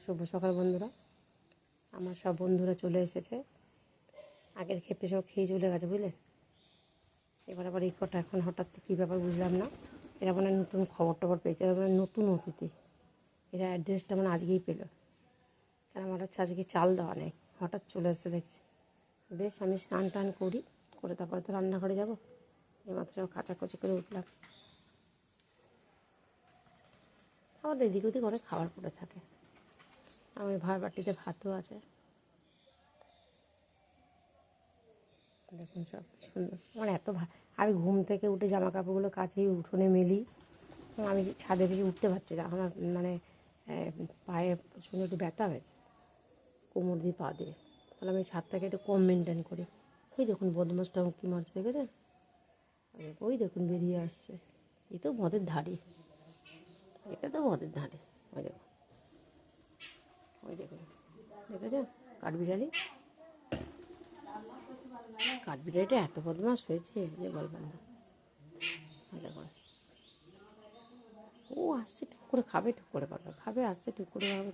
শুভ সকাল বন্ধুরা। আমার সব বন্ধুরা চলে এসেছে, আগের খেপে সব খেয়ে চলে গেছে বুঝলেন। এবার আবার এই কটা এখন হঠাৎ কী ব্যাপার বুঝলাম না। এরা মানে নতুন খবর টবর পেয়েছে, এরা মানে নতুন অতিথি, এরা অ্যাড্রেসটা মানে আজকেই পেল। কারণ আমার হচ্ছে আজকে চাল দেওয়া নেই, হঠাৎ চলে এসে দেখছি। বেশ, আমি স্নান টান করি, করে তারপরে তো রান্নাঘরে যাবো। এইমাত্র কাচাকুচি করে উঠলাম। আমাদের এদিক ওদিক অনেক খাবার পড়ে থাকে। আমি বাটিতে ভাতও আছে, দেখুন সব সুন্দর। আমার এত আমি ঘুম থেকে উঠে জামা কাপড়গুলো কাচেই উঠোনে মেলি। আমি ছাদে বেশি উঠতে পারছি না, আমার মানে পায়ে প্রচণ্ড একটু ব্যথা হয়েছে, কোমর দিয়ে পা দিয়ে। তাহলে আমি ছাদটাকে একটু কম মেনটেন করি। ওই দেখুন বদমাসটা উঁকি মারতে দেখেছেন, ওই দেখুন বেরিয়ে আসছে। এই তো মদের ধারে, এটা তো মদের ধারে। ওই দেখুন, ওই দেখুন, দেখেছেন কাঠবিড়ালি। কাঠবিড়ালিটা এত বদমাস হয়েছে যে বলবেন না। দেখুন, ও আসছে টুক করে খাবে, টুক করে পারবে খাবে, আসছে টুক করে খাবে।